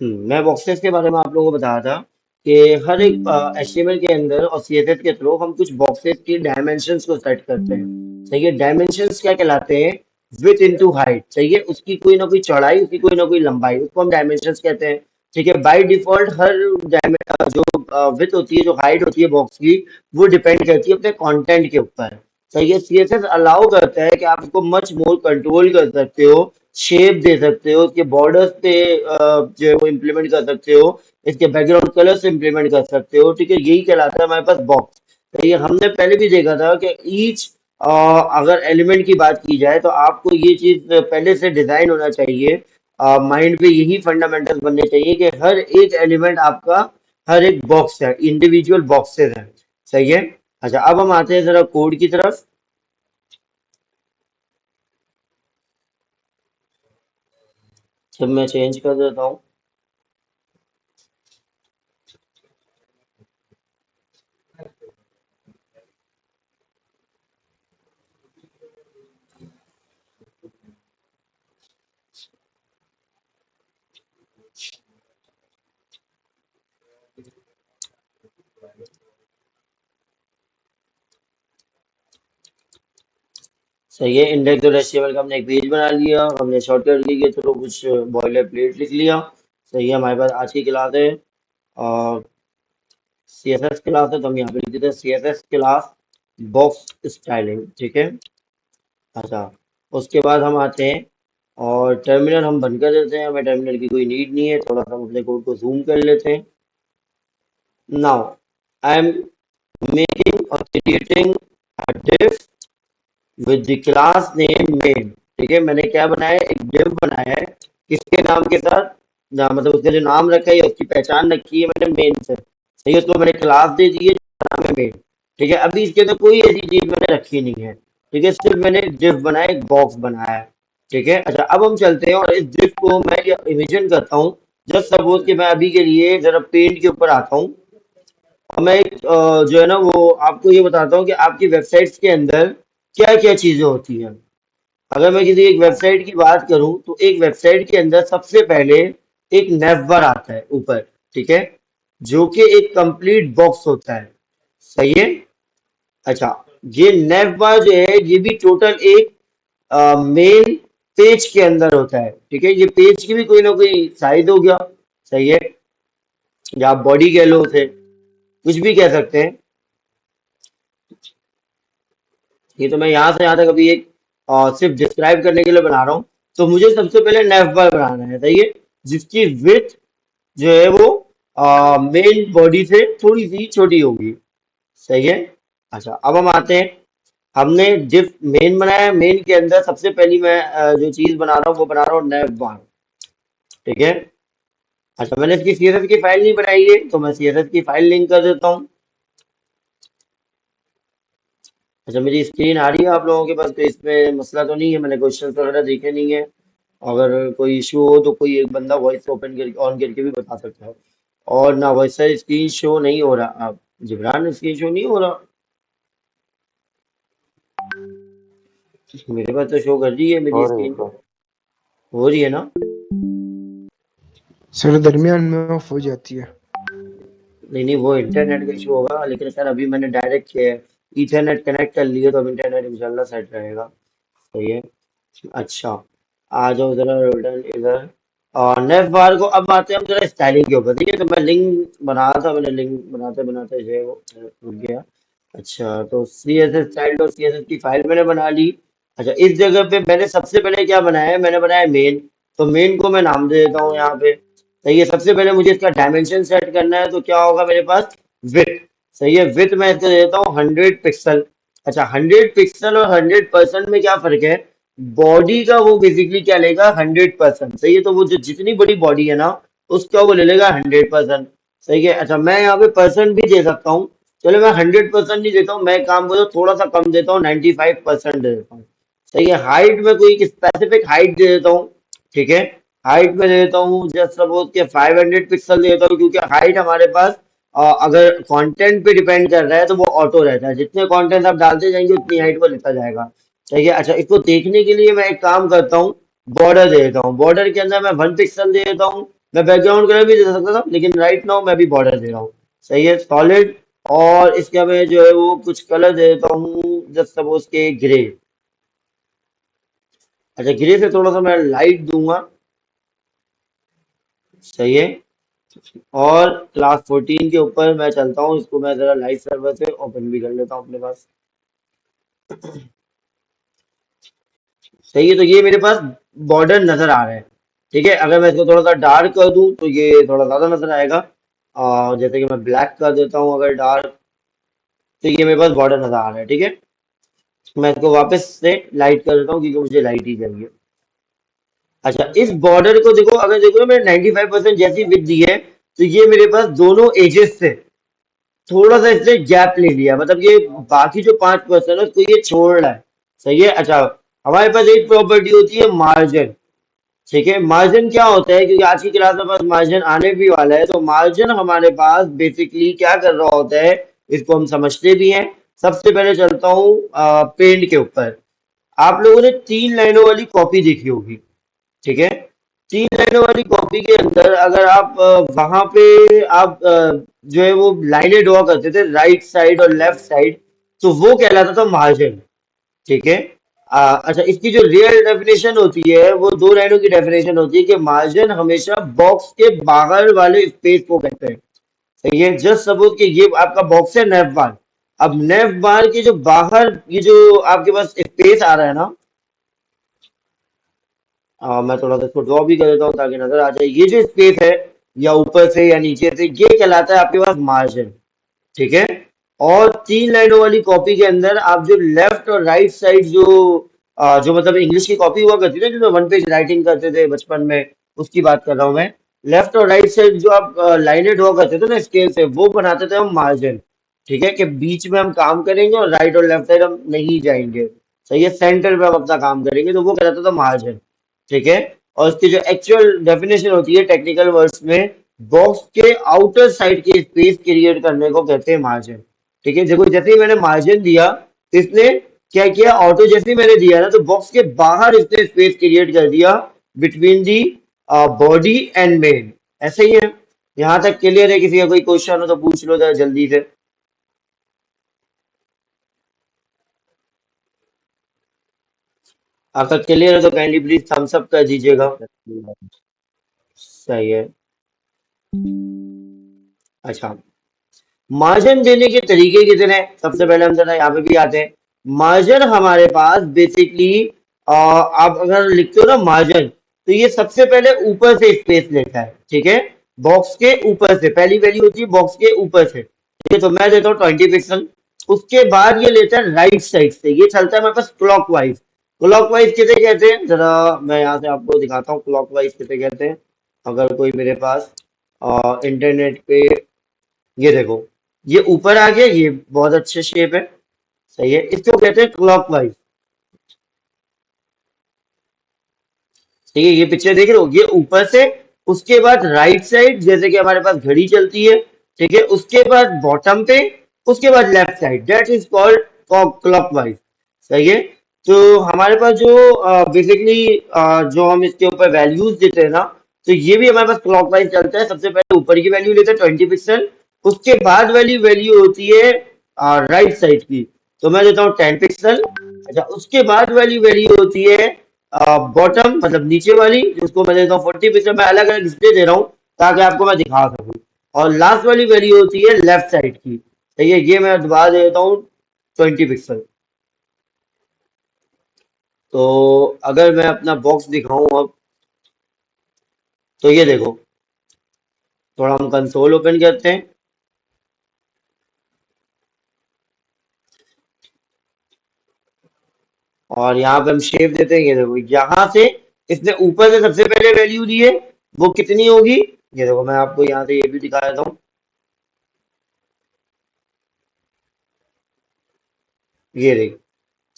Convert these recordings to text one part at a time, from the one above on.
मैं बॉक्सेस के बारे में आप लोगों को बता रहा था कि हर एक एचटीएमएल के अंदर और सीएसएस के थ्रू हम कुछ बॉक्सेस की डायमेंशंस को सेट करते हैं। सही है, डायमेंशंस क्या कहलाते हैं? With into height. सही है, उसकी कोई ना कोई चौड़ाई, उसकी कोई ना कोई लंबाई, उसको हम डायमेंशंस कहते हैं। ठीक है, बाय डिफॉल्ट हर जो विथ होती है, जो हाइट होती है बॉक्स की, वो डिपेंड करती है अपने कंटेंट के ऊपर। सही है, सीएसएस अलाउ करता है कि आप इसको मच मोर कंट्रोल कर सकते हो, शेप दे सकते हो, इसके बॉर्डर्स पे जो है वो इम्प्लीमेंट कर सकते हो, इसके बैकग्राउंड कलर से इम्प्लीमेंट कर सकते हो। ठीक है, यही कहलाता है हमारे पास बॉक्स। तो ये हमने पहले भी देखा था कि ईच अगर एलिमेंट की बात की जाए तो आपको ये चीज पहले से डिजाइन होना चाहिए, माइंड पे यही फंडामेंटल्स बनने चाहिए कि हर एक एलिमेंट आपका हर एक बॉक्स है, इंडिविजुअल बॉक्सेस है। सही है। अच्छा, अब हम आते हैं जरा कोड की तरफ। जब मैं चेंज कर देता हूँ। सही है, इंडेक्स डॉट एचटीएमएल का हमने एक पेज बना लिया, हमने शॉर्टकट की के थ्रू कुछ बॉयलर प्लेट लिख लिया। सही है, हमारे पास आज की क्लास है और सीएसएस क्लास है, तो हम यहाँ पे लिख देते हैं सीएसएस क्लास बॉक्स स्टाइलिंग। ठीक है। अच्छा, उसके बाद हम आते हैं और टर्मिनल हम बंद कर देते हैं, हमें टर्मिनल की कोई नीड नहीं है। थोड़ा सा हम अपने कोड को जूम कर लेते हैं। नाउ आई एम मेकिंग और creating a div with the class name main. ठीक है, मैंने क्या बनाया है? एक div बनाया है। किसके नाम के साथ? मतलब उसका जो नाम रखा है या उसकी पहचान रखी है मैंने मेन से। सही है, उसको मैंने क्लास दे दी है जिसका नाम है मेन। ठीक है, अभी इसके अंदर कोई ऐसी चीज मैंने रखी नहीं है। ठीक है, सिर्फ मैंने एक div बनाया, एक बॉक्स बनाया है। ठीक है। अच्छा, अब हम चलते हैं और इस div को मैं इमेजिन करता हूँ। जस्ट सपोज कि मैं अभी के लिए जरा पेंट के ऊपर आता हूँ और मैं एक जो है ना वो आपको ये बताता हूँ कि आपकी वेबसाइट्स के अंदर क्या क्या चीजें होती हैं। अगर मैं किसी एक वेबसाइट की बात करूं तो एक वेबसाइट के अंदर सबसे पहले एक नेविबर आता है ऊपर। ठीक है, जो कि एक कंप्लीट बॉक्स होता है। सही है। अच्छा, ये नेविबर जो है ये भी टोटल एक मेन पेज के अंदर होता है। ठीक है, ये पेज की भी कोई ना कोई साइज हो गया। सही है, या आप बॉडी कह लो उसे, कुछ भी कह सकते हैं। ये तो मैं यहाँ से यहाँ तक अभी एक सिर्फ डिस्क्राइब करने के लिए बना रहा हूँ। तो मुझे सबसे पहले नेविबर बनाना है। सही है, जिसकी विड्थ जो है वो मेन बॉडी से थोड़ी सी छोटी होगी। सही है। अच्छा, अब हम आते हैं। हमने जिस मेन बनाया, मेन के अंदर सबसे पहली मैं जो चीज बना रहा हूँ वो बना रहा हूँ नेविबर। ठीक है। अच्छा, मैंने इसकी सीएसएस की फाइल नहीं बनाई है तो मैं सीएसएस की फाइल लिंक कर देता हूँ। अच्छा, मेरी स्क्रीन आ रही है आप लोगों के पास? तो इसमें मसला तो नहीं है, मैंने क्वेश्चन वगैरह देखे नहीं है। अगर कोई इशू हो तो कोई एक बंदा वॉइस ओपन करके ऑन करके भी बता सकता है। और ना वैसा स्क्रीन शो नहीं हो रहा। आप जिब्रान, स्क्रीन शो नहीं हो रहा? मेरे पास तो शो कर रही है मेरी हो रही है स्क्रीन। bro। हो रही है ना? सर दरमियान में ऑफ हो जाती है। नहीं नहीं, वो इंटरनेट का इशू होगा, लेकिन सर अभी मैंने डायरेक्ट ईथरनेट कनेक्ट कर लिया तो अब इंटरनेट इंशाल्लाह सेट रहेगा। सही है। अच्छा, आ जाओ जरा रोल्डन इधर। और नेक्स्ट बार को अब आते हैं हम जरा स्टाइलिंग के ऊपर। ठीक है, तो मैं लिंक बना रहा था, मैंने लिंक बनाते बनाते जो है वो रुक गया। अच्छा, तो सी एस एस चाइल्ड और सी एस एस की फाइल मैंने बना ली। अच्छा, इस जगह पे मैंने सबसे पहले क्या बनाया है? मैंने बनाया मेन। तो मेन को मैं नाम दे देता हूँ यहाँ पे। सही है, सबसे पहले मुझे इसका डायमेंशन सेट करना है, तो क्या होगा मेरे पास? विथ। सही है, विथ मैं इसको दे देता हूँ 100 पिक्सल। अच्छा, 100 पिक्सल और 100% में क्या फर्क है? बॉडी का वो बेसिकली क्या लेगा? 100%। सही है, तो वो जो जितनी बड़ी बॉडी है ना उसका वो ले लेगा 100%। सही है। अच्छा, मैं यहाँ पे परसेंट भी दे सकता हूँ। चलो, मैं 100% नहीं देता हूँ, मैं एक काम करता हूँ थोड़ा सा कम देता हूँ, 95% दे देता हूँ। सही है, हाइट में कोई स्पेसिफिक हाइट दे देता हूँ। ठीक है, हाइट में दे देता हूँ जस्ट सपोज के 500 पिक्सल दे देता हूँ, क्योंकि हाइट हमारे पास अगर कंटेंट पे डिपेंड कर रहा है तो वो ऑटो रहता है, जितने कंटेंट आप डालते जाएंगे उतनी हाइट वो लेता जाएगा। ठीक है। अच्छा, इसको देखने के लिए मैं एक काम करता हूँ, बॉर्डर दे देता हूँ। बॉर्डर के अंदर मैं 1 पिक्सल दे देता हूँ, मैं बैकग्राउंड कलर भी दे सकता था, लेकिन राइट नाउ मैं भी बॉर्डर दे रहा हूँ। सही है, सॉलिड। और इसके मैं जो है वो कुछ कलर दे देता हूँ, जस्ट सपोज के ग्रे। अच्छा, ग्रे से थोड़ा सा मैं लाइट दूंगा। सही है। और क्लास 14 के ऊपर मैं चलता हूँ, इसको मैं जरा लाइव सर्वर से ओपन भी कर लेता हूँ अपने पास। सही है, तो ये मेरे पास बॉर्डर नजर आ रहा है। ठीक है, अगर मैं इसको थोड़ा सा डार्क कर दूं तो ये थोड़ा ज्यादा नजर आएगा। और जैसे कि मैं ब्लैक कर देता हूँ अगर डार्क, तो ये मेरे पास बॉर्डर नजर आ रहा है। ठीक है, मैं इसको वापस से लाइट कर देता हूँ क्योंकि मुझे लाइट ही चाहिए। अच्छा, इस बॉर्डर को देखो, अगर देखो ना, मैंने 95% जैसी विड्थ दी है, तो ये मेरे पास दोनों एजेस से थोड़ा सा इसने गैप ले लिया, मतलब ये बाकी जो 5% है उसको ये छोड़ रहा है। सही है। अच्छा, हमारे पास एक प्रॉपर्टी होती है मार्जिन। ठीक है, मार्जिन क्या होता है, क्योंकि आज की क्लास में पास मार्जिन आने भी वाला है, तो मार्जिन हमारे पास बेसिकली क्या कर रहा होता है, इसको हम समझते भी हैं। सबसे पहले चलता हूँ पेंट के ऊपर। आप लोगों ने 3 लाइनों वाली कॉपी देखी होगी। ठीक है, 3 लाइनों वाली कॉपी के अंदर अगर आप वहां पे आप जो है वो लाइनें ड्रॉ करते थे राइट साइड और लेफ्ट साइड, तो वो कहलाता था मार्जिन। ठीक है। अच्छा, इसकी जो रियल डेफिनेशन होती है वो 2 लाइनों की डेफिनेशन होती है कि मार्जिन हमेशा बॉक्स के बाहर वाले स्पेस को कहते हैं। सही है, जस्ट सपोज कि ये आपका बॉक्स है नेफ बार। अब नेफ बार के जो बाहर ये जो आपके पास स्पेस आ रहा है ना, मैं थोड़ा सा इसको ड्रॉ भी कर देता हूँ ताकि नजर आ जाए। ये जो स्पेस है, या ऊपर से या नीचे से, ये कहलाता है आपके पास मार्जिन। ठीक है। और 3 लाइनों वाली कॉपी के अंदर आप जो लेफ्ट और राइट साइड जो मतलब इंग्लिश की कॉपी हुआ करती थी ना, जो 1 पेज राइटिंग करते थे बचपन में, उसकी बात कर रहा हूँ मैं। लेफ्ट और राइट साइड जो आप लाइनें ड्रॉ करते थे ना स्केल से, वो बनाते थे हम मार्जिन। ठीक है, कि बीच में हम काम करेंगे और राइट और लेफ्ट साइड हम नहीं जाएंगे। सही है, सेंटर पे हम अपना काम करेंगे, तो वो कहलाता था मार्जिन। ठीक है। और इसकी जो एक्चुअल डेफिनेशन होती है टेक्निकल वर्ड्स में, बॉक्स के आउटर साइड की स्पेस क्रिएट करने को कहते हैं मार्जिन। ठीक है, देखो जैसे ही मैंने मार्जिन दिया, तो इसने क्या किया, ऑटो जैसे ही मैंने दिया ना, तो बॉक्स के बाहर इसने स्पेस क्रिएट कर दिया between the body and main. ऐसे ही है। यहां तक क्लियर है? किसी का कोई क्वेश्चन हो तो पूछ लो जरा जल्दी से। आपका क्लियर है तो काइंडली प्लीज थम्स अप कर दीजिएगा। सही है। अच्छा, मार्जिन देने के तरीके कितने हैं? सबसे पहले हम जरा यहाँ पे भी आते हैं। मार्जिन हमारे पास बेसिकली, आप अगर लिखते हो ना मार्जिन, तो ये सबसे पहले ऊपर से स्पेस लेता है। ठीक है, बॉक्स के ऊपर से पहली वैल्यू होती है, बॉक्स के ऊपर से। ठीक है, तो मैं देता हूँ 20 पिक्सल। उसके बाद ये लेता है राइट साइड से, ये चलता है मेरे पास क्लॉकवाइज। क्लॉकवाइज किसे कहते हैं, जरा मैं यहाँ से आपको दिखाता हूँ क्लॉकवाइज किसे कहते हैं। अगर कोई मेरे पास इंटरनेट पे, ये देखो, ये ऊपर आ गया, ये बहुत अच्छे शेप है। सही है, इसको कहते हैं क्लॉकवाइज। ठीक है, ये पिक्चर देख रहे हो, ये ऊपर से, उसके बाद राइट साइड, जैसे कि हमारे पास घड़ी चलती है। ठीक है, उसके बाद बॉटम पे, उसके बाद left side, that is called clockwise. सही है। तो हमारे पास जो बेसिकली जो हम इसके ऊपर वैल्यूज देते हैं ना, तो ये भी हमारे पास क्लॉकवाइज चलता है। सबसे पहले ऊपर की वैल्यू लेते हैं 20 पिक्सल, उसके बाद वाली वैल्यू होती है राइट साइड की, तो मैं देता हूँ 10 पिक्सल। अच्छा, उसके बाद वाली वैल्यू होती है बॉटम, मतलब नीचे वाली, जिसको मैं देता हूँ 40 पिक्सल। मैं अलग अलग इसलिए दे रहा हूँ ताकि आपको मैं दिखा सकूँ। और लास्ट वाली वैल्यू होती है लेफ्ट साइड की। सही है, ये मैं दोबारा दे देता हूँ 20 पिक्सल। तो अगर मैं अपना बॉक्स दिखाऊं अब, तो ये देखो, थोड़ा हम कंसोल ओपन करते हैं, और यहाँ पे हम शेप देते हैं। ये देखो, यहाँ से इसने ऊपर से सबसे पहले वैल्यू दी है, वो कितनी होगी, ये देखो मैं आपको यहाँ से ये भी दिखा देता हूँ। ये देखो,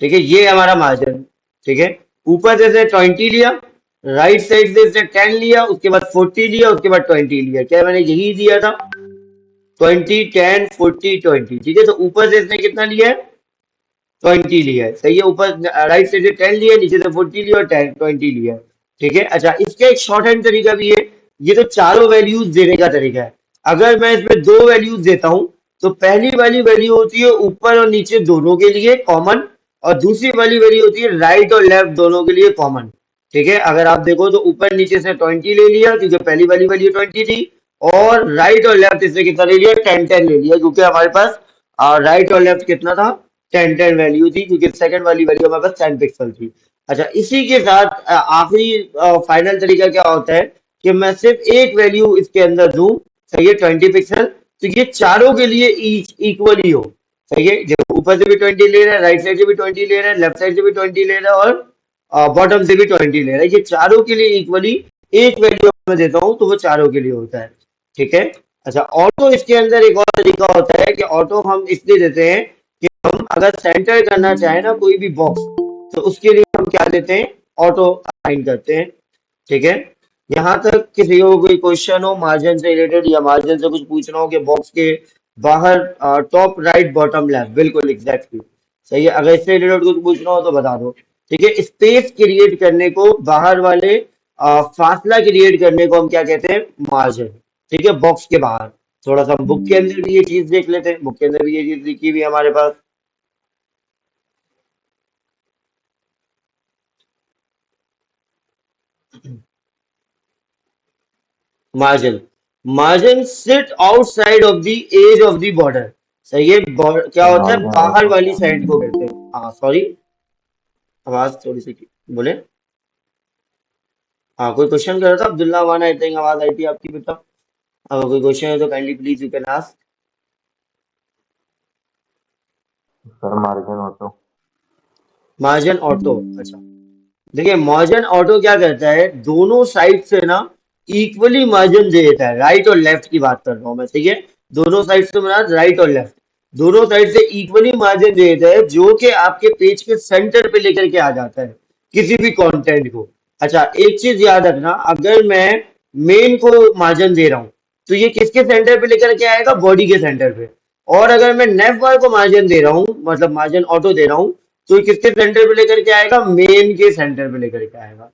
ठीक है, ये हमारा मार्जिन। ठीक है, ऊपर से इसने 20 लिया, राइट साइड से इसने 10 लिया, उसके बाद 40 लिया, उसके बाद 20 लिया। क्या मैंने यही दिया था? 20 10 40 20। ठीक है, तो ऊपर से इसने कितना लिया है? 20 लिया है। सही है, ऊपर राइट साइड से 10 लिया, नीचे से 40 लिया और 10 20 लिया है। ठीक है। अच्छा, इसका एक शॉर्ट हैंड तरीका भी है। ये तो चारों वैल्यूज देने का तरीका है। अगर मैं इसमें दो वैल्यूज देता हूं तो पहली वाली वैल्यू होती है ऊपर और नीचे दोनों के लिए कॉमन, और दूसरी वाली वैल्यू होती है राइट और लेफ्ट दोनों के लिए कॉमन। ठीक है, अगर आप देखो तो ऊपर नीचे से 20 ले लिया क्योंकि पहली वाली वैल्यू 20 थी, और राइट और लेफ्ट इससे कितना ले लिया, 10 ले लिया, क्योंकि हमारे पास राइट और लेफ्ट कितना था, 10 वैल्यू थी, क्योंकि सेकंड वाली वैल्यू हमारे पास 10 पिक्सल थी। अच्छा, इसी के साथ आखिरी फाइनल तरीका क्या होता है कि मैं सिर्फ एक वैल्यू इसके अंदर दूं, सही है, 20 पिक्सल, तो ये चारों के लिए इक्वली हो। सही है, देखो ऊपर से भी 20 ले रहा है, राइट साइड से भी 20 ले रहा है, लेफ्ट साइड से भी 20 ले रहा है, और बॉटम से भी 20 ले रहा है, ये चारों के लिए इक्वली एक वैल्यू मैं देता हूं तो वो चारों के लिए होता है। ठीक है। अच्छा, ऑटो इसके अंदर एक और तरीका होता है कि ऑटो हम इसलिए देते हैं कि हम अगर सेंटर करना चाहें ना कोई भी बॉक्स, तो उसके लिए हम क्या देते हैं, ऑटो असाइन करते हैं। ठीक है। यहाँ तक किसी को कोई क्वेश्चन हो मार्जिन से रिलेटेड, या मार्जिन से कुछ पूछना हो कि बॉक्स के बाहर टॉप राइट बॉटम लेफ्ट, बिल्कुल एग्जैक्टली सही है, अगर इससे रिलेटेड कुछ पूछना हो तो बता दो। ठीक है, स्पेस क्रिएट करने को, बाहर वाले फासला क्रिएट करने को हम क्या कहते हैं, मार्जिन। ठीक है, बॉक्स के बाहर। थोड़ा सा हम बुक के अंदर भी ये चीज देख लेते हैं, बुक के अंदर भी ये चीज लिखी हुई है हमारे पास। Margin, margin sit outside of the edge of the border. सही है, क्या होता है, मार्जिन बाहर ऑटो वाली क्या है? साइड को कहते हैं। हाँ सॉरी, आवाज थोड़ी सी बोले। हाँ, कोई क्वेश्चन कर रहा था अब्दुल्ला वाना, आई थिंक आवाज आई थी आपकी बेटा। अगर कोई क्वेश्चन है तो kindly please you can ask. Sir margin auto. Margin auto, अच्छा, देखिए मार्जिन ऑटो क्या करता है, दोनों साइड से ना इक्वली मार्जिन दे देता है, राइट और लेफ्ट की बात कर रहा हूं मैं। ठीक है, दोनों साइड से मेरा राइट और लेफ्ट, दोनों साइड से इक्वली मार्जिन दे देता है, जो कि आपके पेज के सेंटर पे लेकर के आ जाता है किसी भी कंटेंट को। अच्छा, एक चीज याद रखना, अगर मैं मेन को मार्जिन दे रहा हूं तो ये किसके सेंटर पे लेकर के आएगा, बॉडी के सेंटर पे। और अगर मैं नेफ बार को मार्जिन दे रहा हूँ, मतलब मार्जिन ऑटो दे रहा हूँ, तो ये किसके सेंटर पे लेकर के आएगा, मेन के सेंटर पे लेकर के आएगा।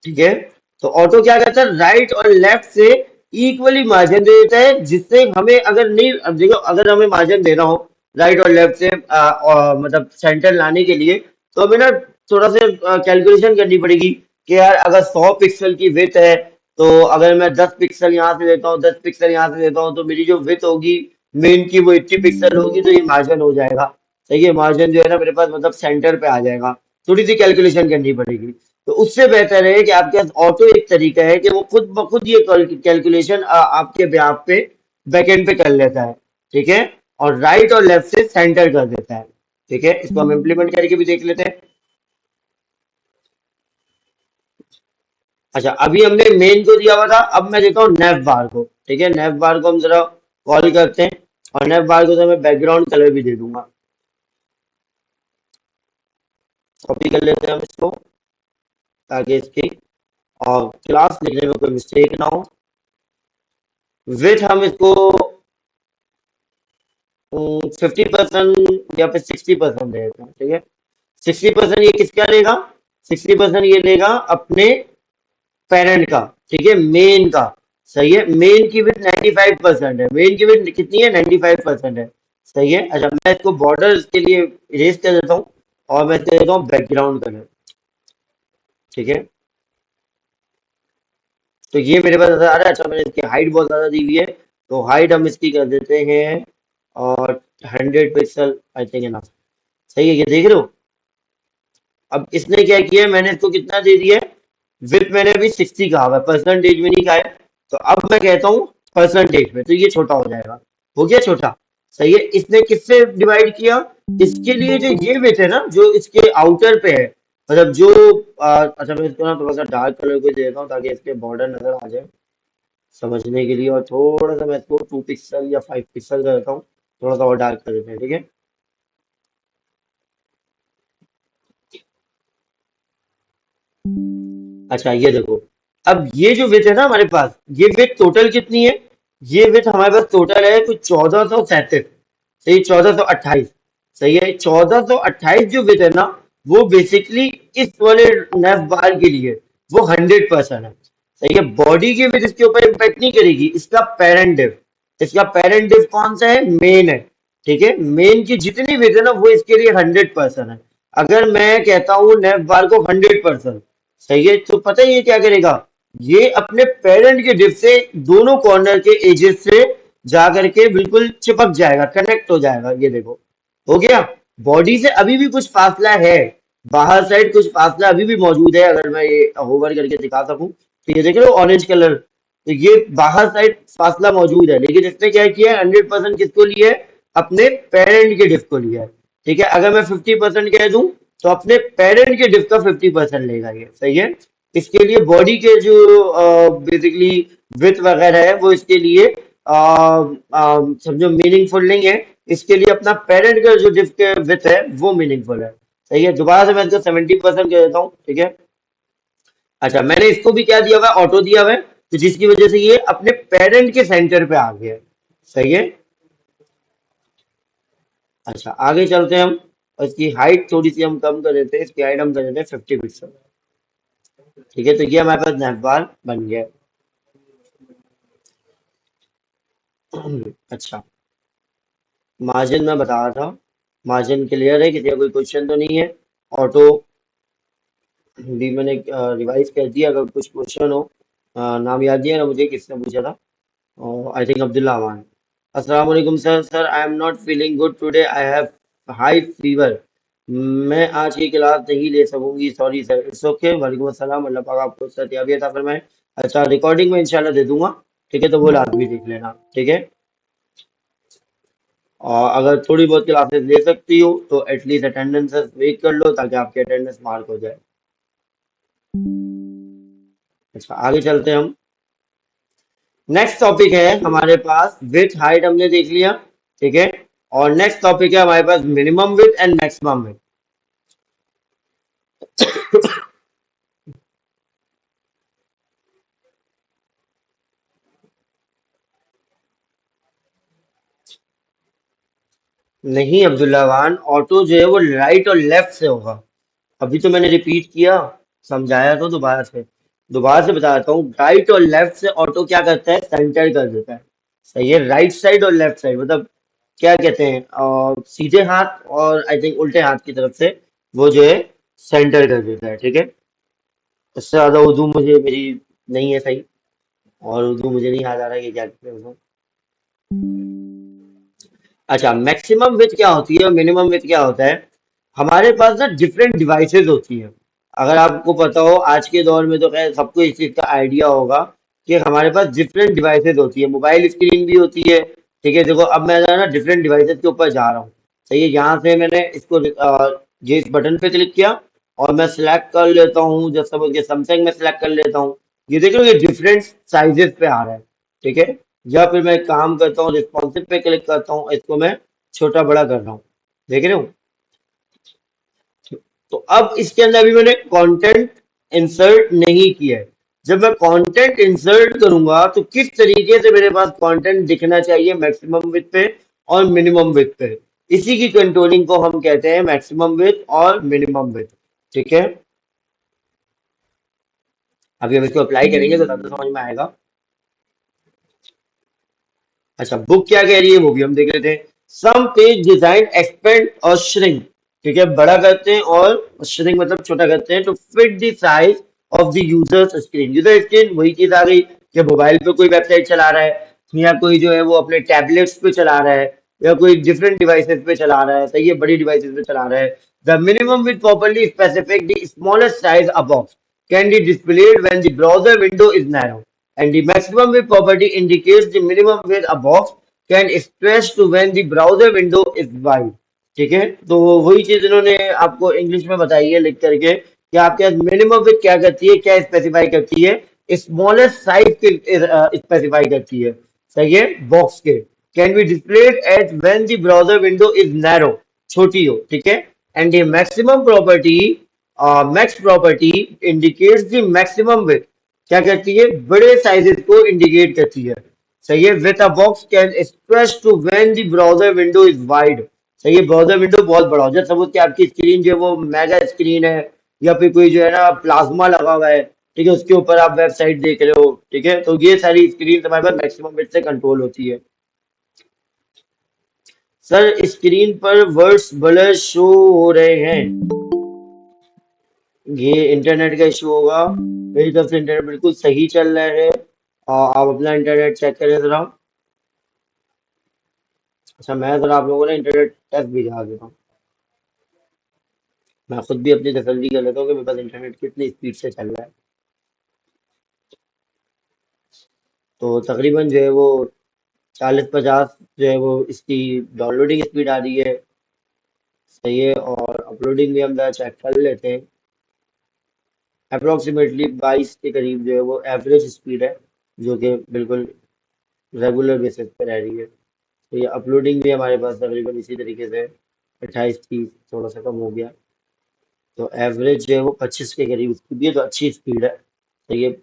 ठीक है, तो ऑटो क्या करता है, राइट और लेफ्ट से इक्वली मार्जिन दे देता है, जिससे हमें अगर नहीं, अब देखो अगर हमें मार्जिन देना हो राइट और लेफ्ट से मतलब सेंटर लाने के लिए, तो हमें ना थोड़ा सा कैलकुलेशन करनी पड़ेगी कि यार अगर 100 पिक्सल की विड्थ है, तो अगर मैं 10 पिक्सल यहाँ से देता हूँ, 10 पिक्सल यहाँ से देता हूँ, तो मेरी जो विड्थ होगी मेन की वो 80 पिक्सल होगी, तो ये मार्जिन हो जाएगा। सही है, मार्जिन जो है ना मेरे पास मतलब सेंटर पे आ जाएगा। थोड़ी सी कैलकुलेशन करनी पड़ेगी। तो उससे बेहतर है कि आपके पास ऑटो एक तरीका है कि वो खुद ब खुद ये कैलकुलेशन आपके आप पे बैकएंड पे कर लेता है। ठीक है, और राइट और लेफ्ट से सेंटर कर देता है। ठीक है, इसको हम इम्प्लीमेंट करके भी देख लेते हैं। अच्छा, अभी हमने मेन को दिया हुआ था, अब मैं देता हूँ नेफ बार को। ठीक है, नेफ बार को हम जरा कॉल करते हैं, और नेफ बार को तो मैं बैकग्राउंड कलर भी दे दूंगा। कॉपी कर लेते हैं हम इसको, ताकि इसकी और क्लास लिखने में कोई मिस्टेक ना हो। विथ हम इसको 50% या फिर 60% दे देते हैं। ठीक है, 60% ये किसका लेगा, 60% ये लेगा अपने पेरेंट का। ठीक है, मेन का। सही है, मेन की विथ 95% है, मेन की विथ कितनी है, 95% है। सही है। अच्छा, मैं इसको बॉर्डर के लिए इरेज कर देता हूँ, और मैं इसको देता हूँ बैकग्राउंड कलर। ठीक है, तो ये मेरे पास आ रहा है। अच्छा, मैंने इसकी हाइट बहुत ज्यादा दी हुई है, तो हाइट हम इसकी कर देते हैं और 100 पिक्सल, आई थिंक है ना। सही है, ये देख रहे हो। अब इसने क्या किया है, मैंने इसको कितना दे दिया है, विथ मैंने अभी 60 कहा हुआ है, परसेंटेज में नहीं कहा है। तो अब मैं कहता हूँ परसेंटेज में, तो ये छोटा हो जाएगा। हो गया छोटा। सही है, इसने किससे डिवाइड किया, इसके लिए जो ये विथ है ना, जो इसके आउटर पे है, मतलब जो अच्छा, मैं इसको ना थोड़ा सा डार्क कलर को दे देता हूँ ताकि इसके बॉर्डर नजर आ जाए समझने के लिए, और थोड़ा सा मैं इसको 2 पिक्सल या 5 पिक्सल कर देता हूँ, थोड़ा सा और डार्क कर देते हैं। ठीक है, अच्छा ये देखो, अब ये जो विथ है ना हमारे पास, ये विथ टोटल कितनी है, ये विथ हमारे पास टोटल है कुछ 1437। सही, 1428। सही है, 1428 जो विथ है ना, वो बेसिकली इस वाले नेफ बार के लिए वो 100% है। सही है, बॉडी की विथ इसके ऊपर इम्पैक्ट नहीं करेगी, इसका पेरेंट डिव, इसका पेरेंट डिव कौन सा है, मेन है। ठीक है, मेन की जितनी विथ है ना वो इसके लिए 100% है। अगर मैं कहता हूँ नेफ बार को 100%, सही है, तो पता है ये क्या करेगा, ये अपने पेरेंट के डिव से दोनों कॉर्नर के एजेस से जा करके बिल्कुल चिपक जाएगा, कनेक्ट हो जाएगा, ये देखो हो गया। बॉडी से अभी भी कुछ फासला है, बाहर साइड कुछ फासला अभी भी मौजूद है, अगर मैं ये होवर करके दिखा सकूं तो ये देख रहे हो ऑरेंज कलर, तो ये बाहर साइड फासला मौजूद है, लेकिन इसने क्या किया है, 100% किसको लिया है, अपने पेरेंट के डिफ को लिया है। ठीक है, अगर मैं 50% कह दूं तो अपने पेरेंट के डिफ का 50% लेगा ये, सही है। इसके लिए बॉडी के जो बेसिकली विथ वगैरह है वो इसके लिए समझो मीनिंगफुल नहीं है, इसके लिए अपना पेरेंट का जो डिफ के विथ है वो मीनिंगफुल है। सही है, दोबारा से मैं इसको 70% कह देता हूँ, ठीक है। अच्छा, मैंने इसको भी क्या दिया हुआ है, ऑटो दिया हुआ है, तो जिसकी वजह से ये अपने पेरेंट के सेंटर पे आ गया है। सही है। अच्छा, आगे चलते हैं हम, और इसकी हाइट थोड़ी सी हम कम कर देते हैं, इसकी हाइट हम कर देते हैं 50 पिक्सल। ठीक है, तो ये हमारे पास नैपबार बन गया है। अच्छा, मार्जिन में बता रहा था, मार्जिन क्लियर है, किसी का कोई क्वेश्चन तो नहीं है। ऑटो भी मैंने रिवाइज कर दिया, अगर कुछ क्वेश्चन हो, नाम याद नहीं है ना मुझे, किसने पूछा था, आई थिंक अब्दुल्ला अमान। अस्सलाम वालेकुम sir, sir I am not feeling good today, I have high fever, मैं आज की क्लास नहीं ले सकूंगी, सॉरी सर। इट्स ओके, वालेकुम अस्सलाम, अल्लाह पाक आपको सत्यावियत अता फरमाए। अच्छा, रिकॉर्डिंग में इंशाल्लाह दे दूंगा, ठीक है, तो वो लाजमी देख लेना, ठीक है। और अगर थोड़ी बहुत क्लासेस ले सकती हो तो एटलीस्ट अटेंडेंस वेट कर लो, ताकि आपकी अटेंडेंस मार्क हो जाए। अच्छा, आगे चलते हैं हम। नेक्स्ट टॉपिक है हमारे पास, विथ हाइट हमने देख लिया, ठीक है। और नेक्स्ट टॉपिक है हमारे पास minimum width and maximum width. नहीं अब्दुल्ला खान, ऑटो जो है वो राइट और लेफ्ट से होगा, अभी तो मैंने रिपीट किया, समझाया तो दोबारा से बताता हूँ, राइट और लेफ्ट से ऑटो क्या करता है, सेंटर कर देता है। सही है, राइट साइड और लेफ्ट साइड मतलब क्या कहते हैं, सीधे हाथ और आई थिंक उल्टे हाथ की तरफ से वो जो है सेंटर कर देता है, ठीक है। इससे ज्यादा उर्दू मुझे मेरी नहीं है सही, और उर्दू मुझे नहीं याद आ रहा है कि क्या कहते हैं उसको। अच्छा, मैक्सिमम विथ क्या होती है और मिनिमम विथ क्या होता है, हमारे पास ना डिफरेंट डिवाइसेस होती हैं। अगर आपको पता हो, आज के दौर में तो खैर सबको इस चीज का आइडिया होगा कि हमारे पास डिफरेंट डिवाइसेस होती है, मोबाइल स्क्रीन भी होती है। ठीक है, देखो अब मैं ना डिफरेंट डिवाइसेस के ऊपर जा रहा हूँ। सही है, यहाँ से मैंने इसको ये इस बटन पे क्लिक किया और मैं सिलेक्ट कर लेता हूँ, जैसे सपोज के सैमसंग में सिलेक्ट कर लेता हूँ। ये देख लो, ये डिफरेंट साइजेस पे आ रहा है, ठीक है। या फिर मैं काम करता हूँ, रिस्पॉन्सिव पे क्लिक करता हूँ, इसको मैं छोटा बड़ा कर रहा हूँ, देख रहे हो। तो अब इसके अंदर अभी मैंने कंटेंट इंसर्ट नहीं किया है, जब मैं कंटेंट इंसर्ट करूंगा तो किस तरीके से मेरे पास कंटेंट दिखना चाहिए मैक्सिमम विड्थ पे और मिनिमम विड्थ पे, इसी की कंट्रोलिंग को हम कहते हैं मैक्सिमम विड्थ और मिनिमम विड्थ, ठीक है। अभी हम इसको अप्लाई करेंगे तो तब तो समझ में आएगा। अच्छा, बुक क्या कह रही है वो भी हम देख लेते हैं। सम पेज डिजाइन एक्सपेंड और श्रिंक, ठीक है, बड़ा करते हैं और श्रिंक मतलब छोटा करते हैं, to fit the size of the users screen. User screen वही चीज आ गई कि मोबाइल पे कोई वेबसाइट चला रहा है, या कोई जो है वो अपने टैबलेट्स पे चला रहा है, या कोई डिफरेंट डिवाइसेस पे चला रहा है, सही है, बड़ी डिवाइसेस पे चला रहा है। The minimum with properly specific the smallest size a box can be displayed when the browser window is narrow, and the maximum width property indicates the minimum width a box can stretch to when the browser window is wide। ठीक है, तो वही चीज इन्होंने आपको English में बताई है लिख करके कि आपके पास मिनिमम विथ क्या करती है, क्या स्पेसिफाई करती है, स्मॉलेस्ट साइज के स्पेसिफाई करती है, सही है, बॉक्स के। Can be displayed at when the browser window is narrow, छोटी हो, ठीक है। And the maximum property, max property indicates the maximum with, क्या करती है, बड़े साइजेस को इंडिकेट करती है, सही है। With a box can stretch to when the browser window is wide, सही है, ब्राउजर विंडो बहुत बड़ा हो जाए, सपोज कि आपकी स्क्रीन जो है वो मेगा स्क्रीन है, या फिर कोई जो है ना प्लाज्मा लगा हुआ है, ठीक है, उसके ऊपर आप वेबसाइट देख रहे हो, ठीक है, तो ये सारी स्क्रीन हमारे पास मैक्सिमम बिट से कंट्रोल होती है। सर स्क्रीन पर वर्ड्स ब्लर शो हो रहे हैं, ये इंटरनेट का इशू होगा। मेरी तरफ से इंटरनेट बिल्कुल सही चल रहा है, और आप अपना इंटरनेट चेक करें जरा। अच्छा, मैं जरा आप लोगों को ना इंटरनेट टेस्ट भी दिखा देता हूँ। मैं खुद भी अपनी तसल्ली कर लेता हूँ कि मेरे पास इंटरनेट कितनी स्पीड से चल रहा है। तो तकरीबन जो है वो 40-50 जो है वो इसकी डाउनलोडिंग स्पीड आ रही है, सही है, और अपलोडिंग भी हम जरा चेक कर लेते हैं। अप्रोक्सीमेटली 22 के करीब जो है वो एवरेज स्पीड है, जो कि बिल्कुल रेगुलर बेसिस पे रह रही है। तो ये अपलोडिंग भी हमारे पास तकरीबन इसी तरीके से 28-30 थोड़ा सा कम हो गया। तो एवरेज जो है वो 25 के करीब इसकी भी है, तो अच्छी स्पीड है। तो ये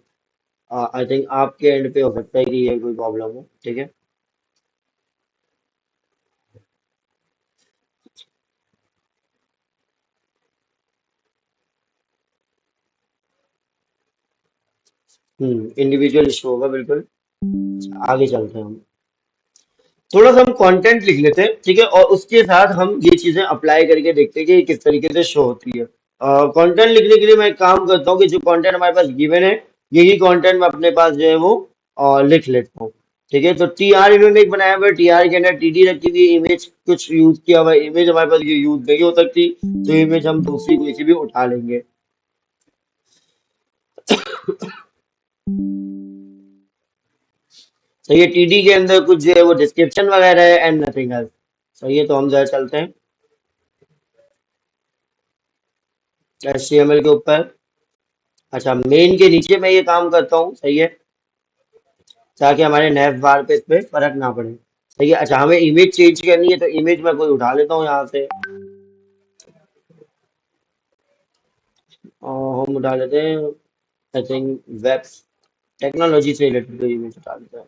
आई थिंक आपके एंड पे हो सकता है कि ये कोई प्रॉब्लम हो, ठीक है। इंडिविजुअल इशू होगा बिल्कुल। अच्छा, आगे चलते हैं हम। थोड़ा सा हम कंटेंट लिख लेते हैं, ठीक है, और उसके साथ हम ये चीजें अप्लाई करके देखते हैं कि ये किस तरीके से शो होती है। कंटेंट लिखने के लिए मैं एक काम करता हूँ कि जो कंटेंट हमारे पास गिवन है, यही कंटेंट मैं अपने पास जो है वो लिख लेता हूँ। ठीक है, तो टी आर इन्होंने एक बनाया हुआ है, टी आर के अंदर टी डी रखी हुई, इमेज कुछ यूज किया हुआ है, इमेज हमारे पास ये यूज नहीं हो सकती, तो इमेज हम दूसरी कोई सी भी उठा लेंगे। तो ये टीडी के अंदर कुछ जो है वो डिस्क्रिप्शन वगैरह है एंड नथिंग एल्स। सही है, तो हम जरा चलते हैं HTML के ऊपर। अच्छा, मेन के नीचे मैं ये काम करता हूँ, सही है, ताकि हमारे नेव बार पे इस पे फर्क ना पड़े। सही है, अच्छा हमें इमेज चेंज करनी है, तो इमेज मैं कोई उठा लेता हूँ यहाँ से, और हम उठा लेते हैं आई थिंक वेब टेक्नोलॉजी से रिलेटेड कोई इमेज उठा लेते हैं।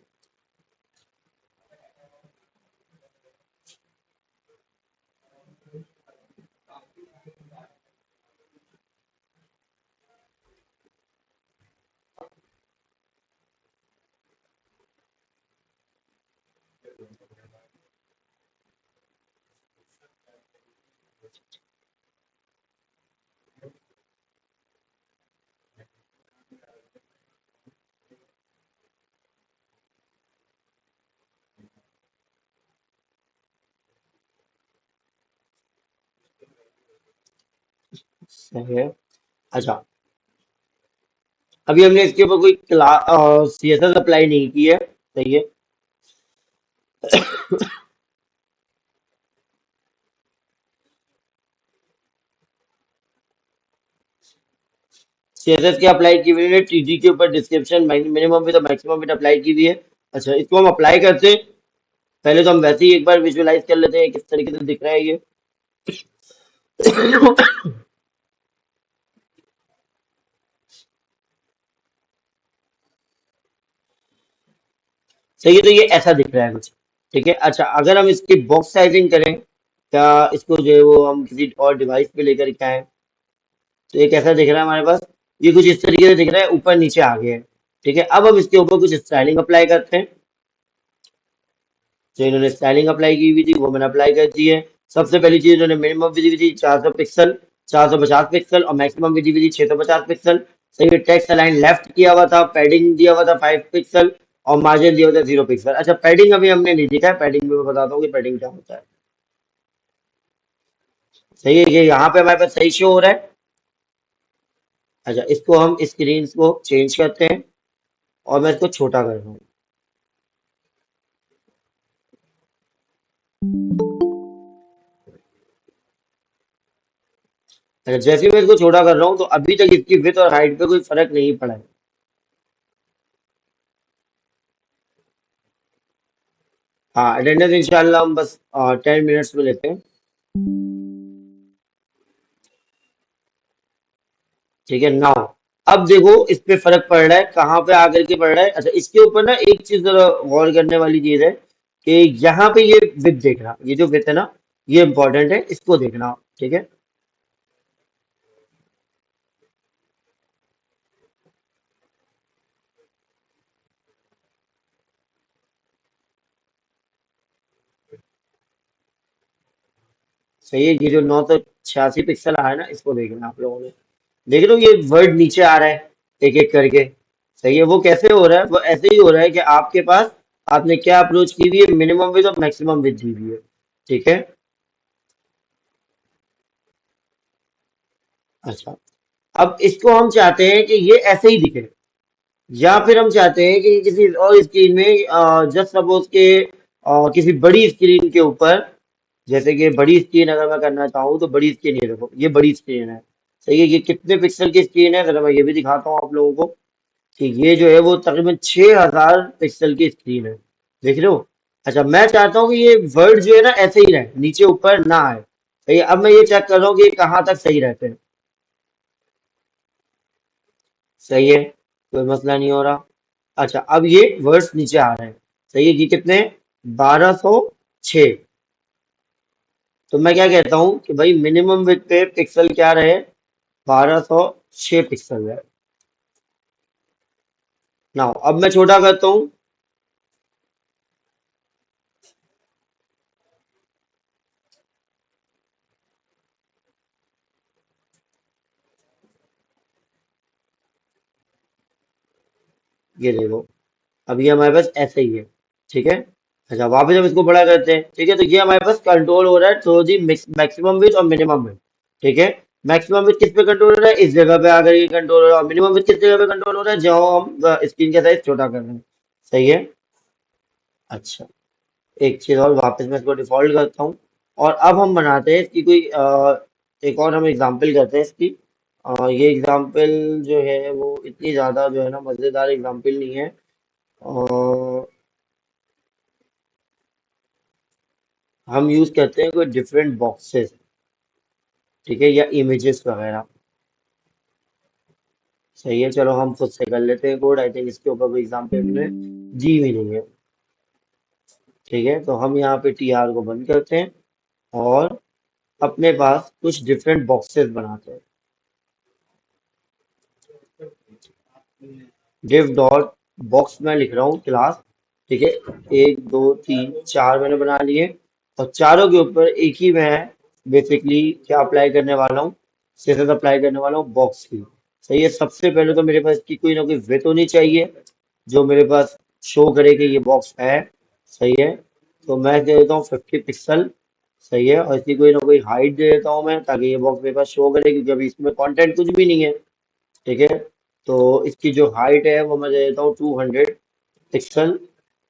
सही है, अच्छा अभी हमने इसके ऊपर कोई क्लास CSS अप्लाई नहीं की है, सही है। CSS की अप्लाई की हुई है, टीडी के ऊपर डिस्क्रिप्शन मिनिमम भी तो मैक्सिमम भी अप्लाई की हुई है। अच्छा, इसको हम अप्लाई करते हैं। पहले तो हम वैसे ही एक बार विजुअलाइज कर लेते हैं किस तरीके से दिख रहा है ये। सही है, तो ये ऐसा दिख रहा है कुछ, ठीक है। अच्छा, अगर हम इसकी बॉक्स साइजिंग करें, क्या इसको जो है वो हम किसी और डिवाइस पे लेकर के आए, तो ये कैसा दिख रहा है हमारे पास, ये कुछ इस तरीके से दिख रहा है, ऊपर नीचे आ गया है। ठीक है, अब हम इसके ऊपर कुछ स्टाइलिंग अप्लाई करते हैं। जो इन्होंने स्टाइलिंग अप्लाई की हुई थी वो मैंने अप्लाई कर दी है। सबसे पहली चीज इन्होंने मिनिमम विजी हुई थी 400 पिक्सल, 450 पिक्सल, और मैक्सिमम विजी हुई थी 650 पिक्सल। सही है, टेक्स्ट अलाइन लेफ्ट किया हुआ था, पैडिंग दिया हुआ था 5 पिक्सल, और मार्जिन दिया हुआ था 0 पिक्सल। अच्छा, पैडिंग अभी हमने नहीं देखा है, पैडिंग भी मैं बताता हूँ कि पैडिंग क्या होता है। सही है, ये यहाँ पे हमारे पास सही शो हो रहा है। अच्छा, इसको हम स्क्रीन को चेंज करते हैं, और मैं इसको छोटा कर रहा हूँ। अच्छा, जैसे ही मैं इसको छोटा कर रहा हूँ, तो अभी तक इसकी विड्थ और हाइट पे कोई फर्क नहीं पड़ा है। हाँ, अटेंडेंस इंशाल्लाह हम बस 10 मिनट्स में लेते हैं। ठीक है, नाउ अब देखो इस पे फर्क पड़ रहा है, कहाँ पे आकर के पड़ रहा है। अच्छा, इसके ऊपर ना एक चीज जरा गौर करने वाली चीज है कि यहाँ पे ये विथ देखना, ये जो विथ है ना, ये इंपॉर्टेंट है, इसको देखना। ठीक है, सही है, ये जो 986 पिक्सल आ रहा है ना, इसको देखना आप लोगों ने। देख रहे हो ये वर्ड नीचे आ रहा है एक एक करके। सही है, वो कैसे हो रहा है? वो ऐसे ही हो रहा है कि आपके पास, आपने क्या अप्रोच की हुई है, मिनिमम विड्थ और मैक्सिमम विड्थ दी हुई है। ठीक है। अच्छा, अब इसको हम चाहते हैं कि ये ऐसे ही दिखे, या फिर हम चाहते हैं कि किसी और स्क्रीन में, जस्ट सपोज के किसी बड़ी स्क्रीन के ऊपर, जैसे कि बड़ी स्क्रीन अगर मैं करना चाहूँ तो बड़ी स्क्रीन, ये देखो ये बड़ी स्क्रीन है। सही है, ये कितने पिक्सल की स्क्रीन है, जरा मैं ये भी दिखाता हूँ आप लोगों को कि ये जो है वो तकरीबन 6000 पिक्सल की स्क्रीन है। देख रहे हो? अच्छा, मैं चाहता हूँ कि ये वर्ड जो है ना ऐसे ही रहे, नीचे ऊपर ना आए। सही है, अब मैं ये चेक कर रहा हूँ कि ये कहाँ तक सही रहते हैं। सही है, कोई मसला नहीं हो रहा। अच्छा, अब ये वर्ड्स नीचे आ रहे हैं। सही है, ये कितने? 1206। तो मैं क्या कहता हूँ कि भाई मिनिमम विड्थ पे पिक्सल क्या रहे? 1206 पिक्सल है। ना, अब मैं छोटा करता हूँ। ये देखो, अब ये हमारे पास ऐसे ही है। ठीक है। अच्छा, वापस हम इसको बड़ा करते हैं। ठीक है, तो ये हमारे पास कंट्रोल हो रहा है थ्रू दी मैक्सिमम विड्थ और मिनिमम विड्थ। ठीक है। मैक्सिमम विड्थ किस पे कंट्रोल हो रहा है? इस जगह पे आकर ये कंट्रोल हो रहा है। और मिनिमम विड्थ किस जगह पे कंट्रोल हो रहा है? जहाँ हम स्क्रीन का साइज छोटा कर रहे हैं। सही है। अच्छा, एक चीज और, वापस मैं इसको डिफॉल्ट करता हूँ। और अब हम बनाते हैं इसकी कोई एक और हम एग्जांपल करते हैं इसकी। ये एग्जांपल जो है वो इतनी ज्यादा जो है ना मजेदार एग्जांपल नहीं है। हम यूज करते हैं कोई डिफरेंट बॉक्सेस। ठीक है, या इमेजेस वगैरह। सही है, चलो हम खुद से कर लेते हैं कोड। आई थिंक इसके ऊपर कोई एग्जांपल हमने दी हुई नहीं है। ठीक है, तो हम यहाँ पे टी आर को बंद करते हैं और अपने पास कुछ डिफरेंट बॉक्सेस बनाते हैं। डिव डॉट बॉक्स में लिख रहा हूँ क्लास। ठीक है, एक दो तीन चार मैंने बना लिए। और चारों के ऊपर एक ही मैं बेसिकली क्या अप्लाई करने वाला हूँ? सीधे अप्लाई करने वाला हूँ बॉक्स की। सही है, सबसे पहले तो मेरे पास इसकी कोई ना कोई विड्थ होनी चाहिए जो मेरे पास शो करे कि ये बॉक्स है। सही है, तो मैं दे देता हूँ 50 पिक्सल। सही है, और इसकी कोई ना कोई हाइट दे देता हूँ मैं, ताकि ये बॉक्स मेरे पास शो करे, क्योंकि अभी इसमें कंटेंट कुछ भी नहीं है। ठीक है, तो इसकी जो हाइट है वो मैं दे देता हूँ 200 पिक्सल।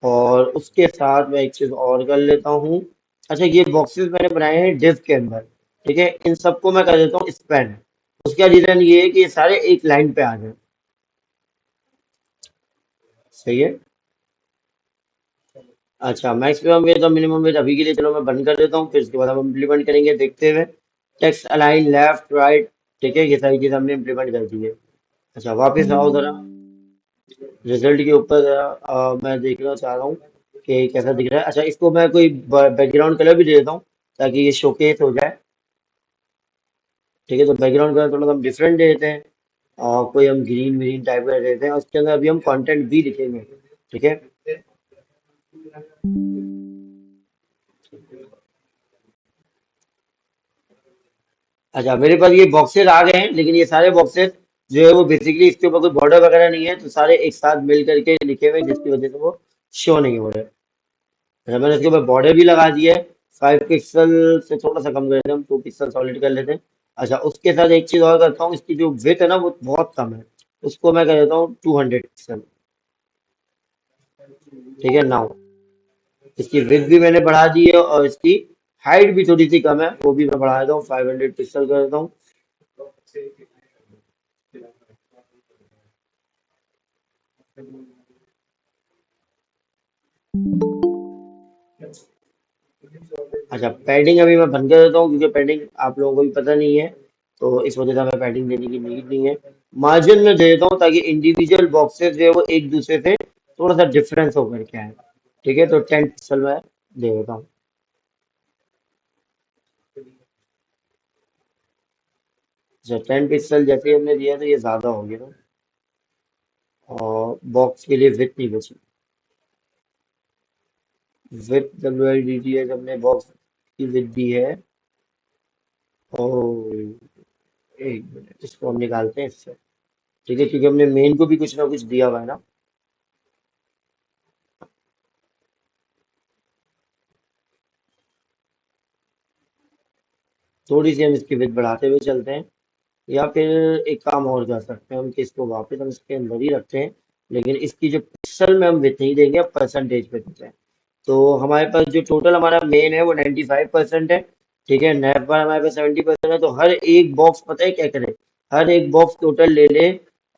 और उसके साथ मैं एक चीज और कर लेता हूँ। अच्छा, ये बॉक्सेस मैंने बनाए हैं डिव के अंदर। ठीक है, इन सबको मैं कर देता हूँ स्पैन। उसका रीजन ये है कि ये सारे एक लाइन पे आ जाए। सही है। अच्छा, मैक्सिमम वेट और मिनिमम वेट अभी के लिए चलो मैं बंद कर देता हूँ, फिर उसके बाद हम इम्प्लीमेंट करेंगे देखते हुए। Text align left right. ठीक है, ये सारी चीज हमने इम्प्लीमेंट कर दी है। अच्छा, वापस आओ जरा रिजल्ट के ऊपर। मैं देखना चाह रहा हूँ कि कैसा दिख रहा है। अच्छा, इसको मैं कोई बैकग्राउंड कलर भी दे देता हूँ ताकि ये शोकेस हो जाए। ठीक है, तो बैकग्राउंड कलर थोड़ा सा हम डिफरेंट दे देते हैं। कोई हम ग्रीन ग्रीन टाइप का दे देते हैं, और उसके अंदर अभी हम कंटेंट भी लिखेंगे। ठीक है। अच्छा, मेरे पास ये बॉक्सेस आ गए हैं, लेकिन ये सारे बॉक्सेस जो है वो बेसिकली इसके ऊपर कोई बॉर्डर वगैरह नहीं है, तो सारे एक साथ मिल करके लिखे हुए हैं, जिसकी वजह से वो शो नहीं हो रहे। अच्छा, मैंने इसके ऊपर बॉर्डर भी लगा दिया है। 5 पिक्सल से थोड़ा सा कम कर देते हैं हम, 2 पिक्सल सॉलिड कर लेते हैं। अच्छा, उसके साथ एक चीज और करता हूँ, इसकी जो विड्थ है ना वो बहुत कम है। उसको मैं कर देता हूँ 200 पिक्सल। ठीक है, नाउ इसकी विड्थ भी मैंने बढ़ा दी है, और इसकी हाइट भी थोड़ी सी कम है, वो भी मैं बढ़ा देता हूँ, 500 पिक्सल कर देता हूँ। अच्छा, पैडिंग अभी मैं बंद कर देता हूँ, क्योंकि पैडिंग आप लोगों को भी पता नहीं है, तो इस वजह से हमें पैडिंग देने की नीड नहीं है। मार्जिन में दे देता हूँ ताकि इंडिविजुअल बॉक्सेस जो है वो एक दूसरे से थोड़ा सा डिफरेंस होकर के आए। ठीक है, तो 10 पिक्सल में दे देता हूँ। अच्छा, 10 पिक्सल जैसे ही हमने दिया तो ये ज्यादा हो गया ना, और बॉक्स के लिए विथ नहीं बची। विथ WIDT है, हमने बॉक्स की विथ दी है ओ, एक मिनट, इसको हम निकालते हैं इससे। ठीक है, क्योंकि हमने मेन को भी कुछ ना कुछ दिया हुआ है ना। थोड़ी सी हम इसकी विड्थ बढ़ाते हुए चलते हैं, या फिर एक काम और कर सकते हैं हम कि इसको वापस हम इसके अंदर ही रखते हैं, लेकिन इसकी जो पिक्सल में हम विड्थ नहीं देंगे, अब परसेंटेज पे देते हैं। तो हमारे पास जो टोटल हमारा मेन है वो 95% है। ठीक है, नेट पर हमारे पास 70% है, तो हर एक बॉक्स पता है क्या करें, हर एक बॉक्स टोटल ले ले।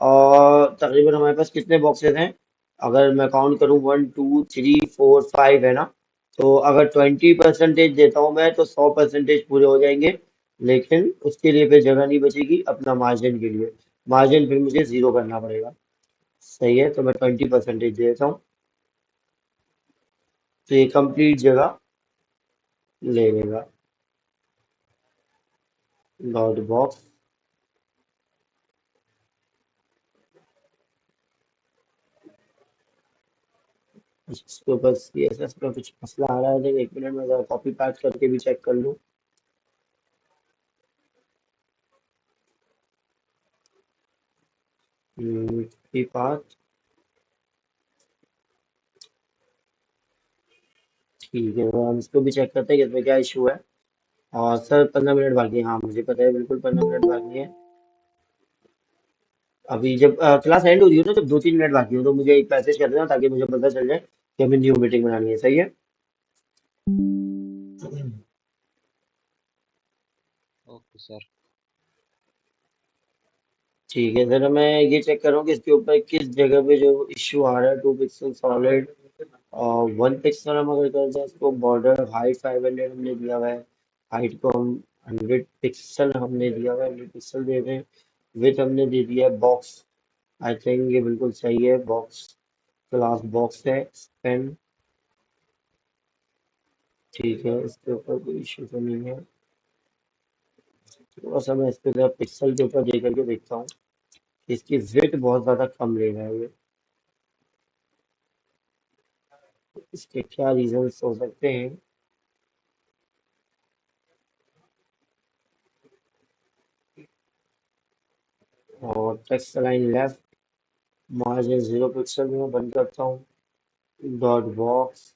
और तकरीबन हमारे पास कितने बॉक्सेस हैं, अगर मैं काउंट करूँ 1 2 3 4 5 है ना। तो अगर 20% देता हूँ मैं तो 100% पूरे हो जाएंगे। लेकिन उसके लिए फिर जगह नहीं बचेगी अपना मार्जिन के लिए, मार्जिन फिर मुझे जीरो करना पड़ेगा। सही है, तो मैं 20% दे देता हूँ, तो ये कंप्लीट जगह ले लेगा। डॉट बॉक्स, इसके ऊपर CSS का कुछ मसला आ रहा है, लेकिन एक मिनट में जरा कॉपी पेस्ट करके भी चेक कर लूँ। कॉपी पाथ, ठीक है, तो हम इसको भी चेक करते हैं कि इसमें क्या इशू है। और सर 15 मिनट बाकी है, हाँ मुझे पता है, बिल्कुल 15 मिनट बाकी है। अभी जब क्लास एंड हो रही हो ना, जब 2 3 मिनट बाकी हो तो मुझे एक मैसेज कर देना, ताकि मुझे पता चल जाए कि हमें न्यू मीटिंग बनानी है। सही है। Okay sir. ठीक है सर, मैं ये चेक कर रहा हूँ कि इसके ऊपर किस जगह पे जो इश्यू आ रहा है। 2 पिक्सल सॉलिड और 1 पिक्सल, हम अगर कर जाए इसको, बॉर्डर हाइट 500 हमने दिया हुआ है, हाइट को हम 100 पिक्सल हमने दिया हुआ है, 100 पिक्सल दे रहे हैं। विथ हमने दे दिया है बॉक्स, आई थिंक ये बिल्कुल सही है। बॉक्स क्लास बॉक्स है, पेन। ठीक है, इसके ऊपर कोई इश्यू तो नहीं है। थोड़ा सा मैं इसके जरा पिक्सल के ऊपर दे करके देखता हूँ, इसकी विड्थ बहुत ज़्यादा कम ले रहा है ये, इसके क्या रीजंस हो सकते हैं। और text line left, margin 0 pixel में मैं बंद करता हूँ। डॉट बॉक्स,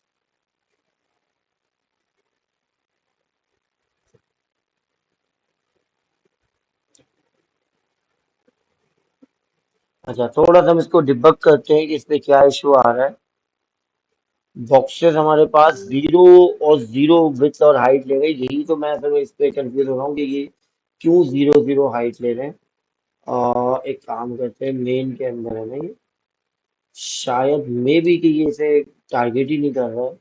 अच्छा थोड़ा सा हम इसको डिबग करते हैं कि इसमें क्या इशू आ रहा है। बॉक्सेस हमारे पास जीरो और जीरो विड्थ और हाइट ले रहे हैं, यही तो मैं असल में इस पे कंफ्यूज हो रहा हूँ कि ये क्यों जीरो जीरो हाइट ले रहे हैं। एक काम करते हैं, मेन के अंदर है ना ये, शायद मे बी कि ये इसे टारगेट ही नहीं कर रहा है।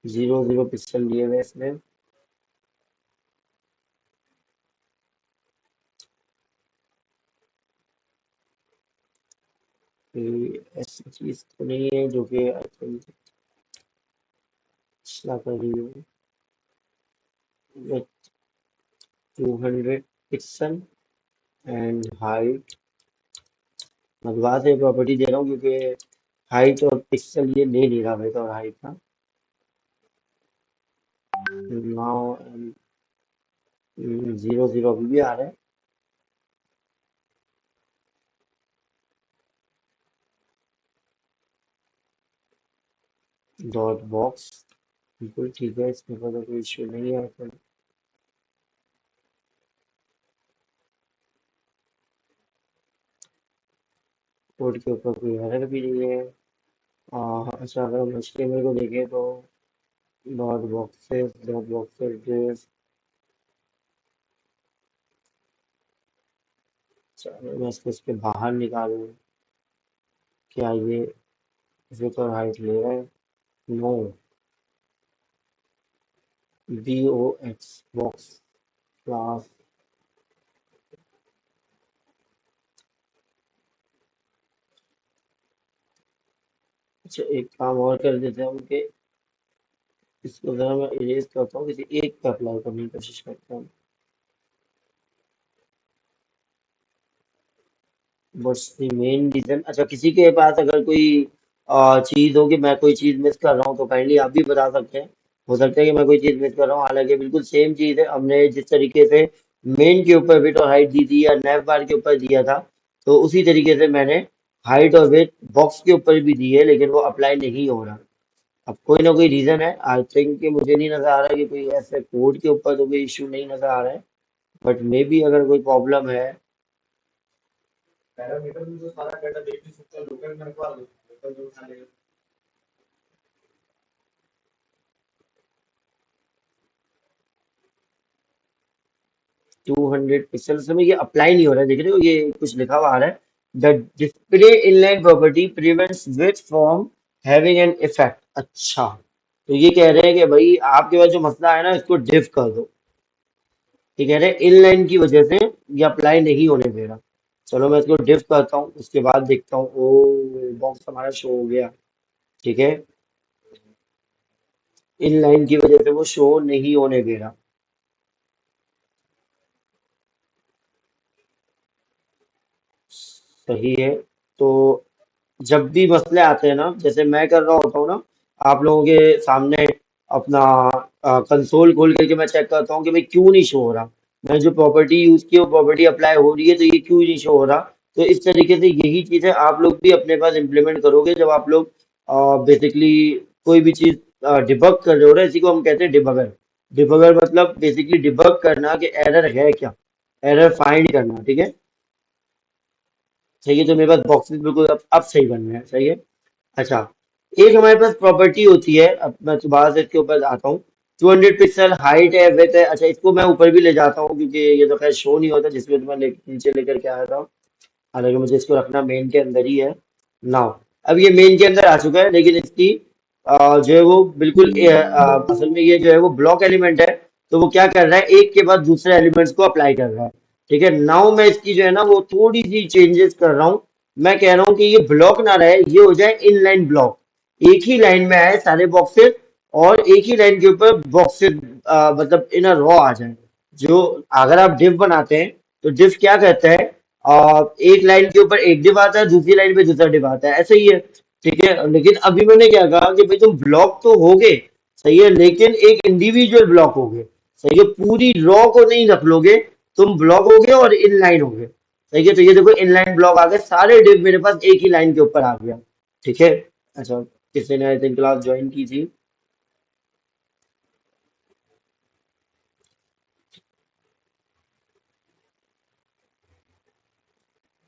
0 0 पिक्सल लिए हुए इसमें। कोई ऐसी चीज तो नहीं है जो कि आई थिंक मसला कर रही हो। विथ 200 पिक्सल एंड हाइट, मैं दोबारा से प्रॉपर्टी दे रहा हूँ क्योंकि हाइट और पिक्सल ये ले नहीं रहा विथ और हाइट ना। नाउ 0 0 अभी भी आ रहा है। डॉट बॉक्स, बिल्कुल ठीक है, इसमें कोई इशू नहीं है। फिर कोड के ऊपर कोई एरर भी नहीं है। अच्छा, अगर हम HTML को देखें तो डॉट बॉक्सेस चलो मैं इसको इसके बाहर निकालूं, क्या ये विड्थ और हाइट ले रहा है। No, BOX box class. अच्छा एक काम और कर देते हैं हम कि इसको जरा मैं इरेज करता हूँ, किसी एक पे अप्लाई करने की कोशिश करता हूँ। What's the main reason? अच्छा, किसी के पास अगर कोई चीज हो कि मैं कोई चीज मिस कर रहा हूँ तो काइंडली आप भी बता सकते हैं। हो सकता है कि मैं कोई चीज मिस कर रहा हूँ, हालांकि बिल्कुल सेम चीज है। हमने जिस तरीके से मेन के ऊपर विड्थ और हाइट दी थी या नैव बार के ऊपर दिया था, तो उसी तरीके से मैंने हाइट और विड्थ बॉक्स के ऊपर भी दी है, लेकिन वो अप्लाई नहीं हो रहा। अब कोई ना कोई रीजन है, आई थिंक कि मुझे नहीं नजर आ रहा कि कोई ऐसे कोड के ऊपर तो कोई इश्यू नहीं नजर आ रहा है, बट मे बी अगर कोई प्रॉब्लम है। 200 पिक्सल में ये अप्लाई नहीं हो रहा है, देख रहे हो ये कुछ लिखा हुआ आ रहा है, the display inline property prevents with from having an effect. अच्छा, तो ये कह रहे हैं कि भाई आपके पास जो मसला है ना, इसको डिफ कर दो। ये कह रहे हैं इनलाइन की वजह से ये अप्लाई नहीं होने दे रहा। चलो मैं इसको डिफ करता हूँ, उसके बाद देखता हूँ। ओ, बॉक्स हमारा शो हो गया। ठीक है, इनलाइन की वजह से वो शो नहीं होने दे रहा। सही है। तो जब भी मसले आते हैं ना, जैसे मैं कर रहा होता हूँ ना आप लोगों के सामने, अपना कंसोल खोल करके मैं चेक करता हूँ कि भाई क्यों नहीं शो हो रहा। मैंने जो प्रॉपर्टी यूज की वो प्रॉपर्टी अप्लाई हो रही है, तो ये क्यों नहीं शो हो रहा। तो इस तरीके से यही चीजें आप लोग भी अपने पास इम्प्लीमेंट करोगे जब आप लोग बेसिकली कोई भी चीज डिबग कर रहे हो ना। इसी को हम कहते हैं डिबगर। डिबगर मतलब बेसिकली डिबग करना कि एरर है क्या, एरर फाइंड करना। ठीक है, सही है। तो मेरे पास बॉक्सेस बिल्कुल अब सही बन रहे हैं। सही है। अच्छा, एक हमारे पास प्रॉपर्टी होती है, अब मैं दोबारा से इसके ऊपर आता हूँ। 200 पिक्सल हाइट है, विड्थ है। अच्छा, इसको मैं ऊपर भी ले जाता हूँ क्योंकि ये तो खैर शो नहीं होता, जिसमें तो मैं नीचे लेकर के आया था। हालांकि मुझे इसको रखना मेन के अंदर ही है। नाउ अब ये मेन के अंदर आ चुका है, लेकिन इसकी जो है वो बिल्कुल असल में ये जो है वो ब्लॉक एलिमेंट है। तो वो क्या कर रहा है, एक के बाद दूसरे एलिमेंट्स को अप्लाई कर रहा है। ठीक है, नाउ मैं इसकी जो है ना वो थोड़ी सी चेंजेस कर रहा हूँ। मैं कह रहा हूँ कि ये ब्लॉक ना रहे, ये हो जाए इनलाइन ब्लॉक। एक ही लाइन में आए सारे बॉक्सेस, और एक ही लाइन के ऊपर बॉक्सेस मतलब इन अ रॉ आ जाए। जो अगर आप डिव बनाते हैं तो डिव क्या कहता है, एक लाइन के ऊपर एक डिव आता है, दूसरी लाइन पे दूसरा डिव आता है, ऐसे ही है। ठीक है, लेकिन अभी मैंने क्या कहा कि भाई तुम ब्लॉक तो होगे, सही है, लेकिन एक इंडिविजुअल ब्लॉक होगे। सही है, पूरी रॉ को नहीं रख लोगे, तुम ब्लॉक होगे और इनलाइन होगे। सही है, तो ये देखो इनलाइन ब्लॉक आ गए, सारे डिव मेरे पास एक ही लाइन के ऊपर आ गया। ठीक है। अच्छा, किसी ने आई थिंक क्लास ज्वाइन की थी।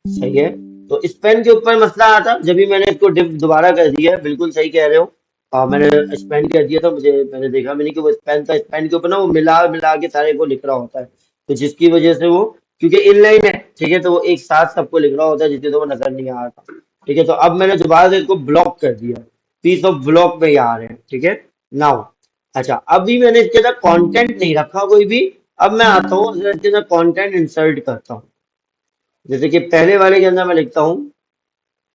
सही है। तो इस पेन के ऊपर मसला आया था, जब भी मैंने इसको डिप दोबारा कर दिया है, बिल्कुल सही कह रहे हो। मैंने स्पेन कर दिया था, मुझे मैंने देखा मैंने कि वो स्पेन था, स्पेन के ऊपर ना वो मिला मिला के सारे को लिख रहा होता है। तो जिसकी वजह से वो, क्योंकि इनलाइन है, ठीक है, तो वो एक साथ सबको लिख रहा होता है, जिससे तो वो नजर नहीं आ रहा। ठीक है, तो अब मैंने दोबारा से इसको ब्लॉक कर दिया, पीस ऑफ ब्लॉक में ये आ रहे हैं। ठीक है, नाउ अच्छा, अभी मैंने इसके अंदर कंटेंट नहीं रखा कोई भी। अब मैं आता हूँ इसके अंदर कंटेंट इंसर्ट करता हूँ। जैसे कि पहले वाले के अंदर मैं लिखता हूँ,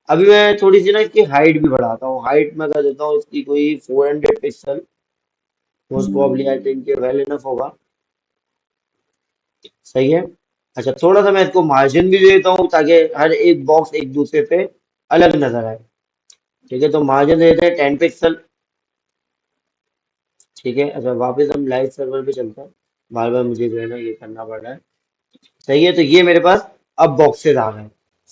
अभी मैं थोड़ी सी ना इसकी हाइट भी बढ़ाता हूँ। हाइट में कर देता हूँ इसकी कोई 400 pixel, most probably I think well enough होगा। सही है। अच्छा, थोड़ा सा मैं इसको मार्जिन भी देता हूँ ताकि हर एक बॉक्स एक दूसरे से अलग नजर आए। ठीक है, तो मार्जिन दे देते हैं 10 पिक्सल। ठीक है, अच्छा वापस हम लाइव सर्वर पे चलते हैं। बार बार मुझे जो है ना ये करना पड़ रहा है। सही है, तो ये मेरे पास अब बॉक्सेस आ गए।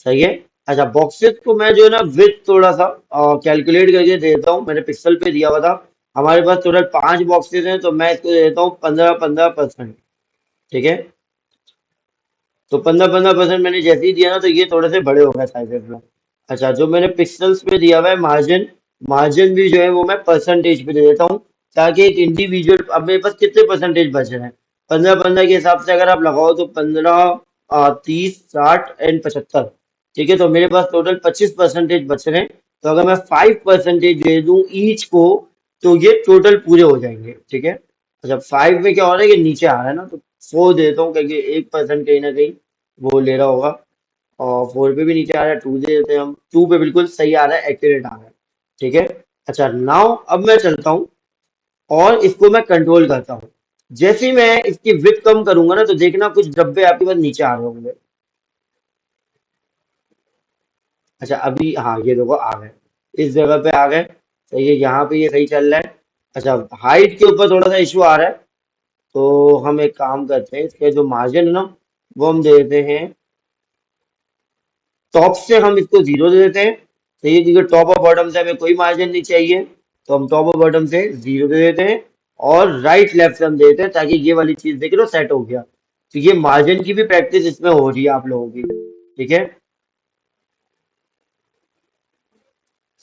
सही है। अच्छा, बॉक्सेस को मैं जो है ना विथ थोड़ा सा कैलकुलेट करके देता हूँ, मैंने पिक्सल पे दिया हुआ था। हमारे पास टोटल 5 बॉक्सेस हैं, तो मैं इसको दे देता हूँ 15-15%। ठीक है, तो 15-15% मैंने जैसे ही दिया ना, तो ये थोड़े से बड़े हो गए साइजेस में। अच्छा, जो मैंने पिक्सल्स पे दिया हुआ है मार्जिन, मार्जिन भी जो है वो मैं परसेंटेज पे दे देता हूँ, ताकि एक इंडिविजुअल, अब मेरे पास कितने परसेंटेज बच रहे हैं, 15-15 के हिसाब से अगर आप लगाओ तो 15, 30, 60 एंड 75। ठीक है, तो मेरे पास टोटल 25% बच रहे हैं। तो अगर मैं 5% दे दूं ईच को, तो ये टोटल पूरे हो जाएंगे। ठीक है। अच्छा, 5 में क्या हो रहा है कि नीचे आ रहा है ना, तो 4 देता हूँ, क्योंकि 1% कहीं ना कहीं वो ले रहा होगा। और 4 पे भी नीचे आ रहा है, 2 दे देते हैं हम, 2 पे बिल्कुल सही आ रहा है, एक्यूरेट आ रहा है। ठीक है। अच्छा, नाउ अब मैं चलता हूँ और इसको मैं कंट्रोल करता हूँ। जैसे ही मैं इसकी विड्थ कम करूंगा ना, तो देखना कुछ डब्बे आपके पास नीचे आ रहे होंगे। अच्छा अभी हाँ ये देखो आ गए, इस जगह पे आ गए। सही है, यहाँ पे ये सही चल रहा है। अच्छा हाइट के ऊपर थोड़ा सा इशू आ रहा है, तो हम एक काम करते हैं, इसके जो मार्जिन है ना वो हम दे देते हैं, टॉप से हम इसको 0 दे देते हैं। सही है, क्योंकि टॉप और बॉटम से हमें कोई मार्जिन नहीं चाहिए, तो हम टॉप और बॉटम से 0 दे देते हैं। और राइट लेफ्ट से हम दे देते हैं, ताकि ये वाली चीज देख लो सेट हो गया। तो ये मार्जिन की भी प्रैक्टिस इसमें हो रही है आप लोगों की। ठीक है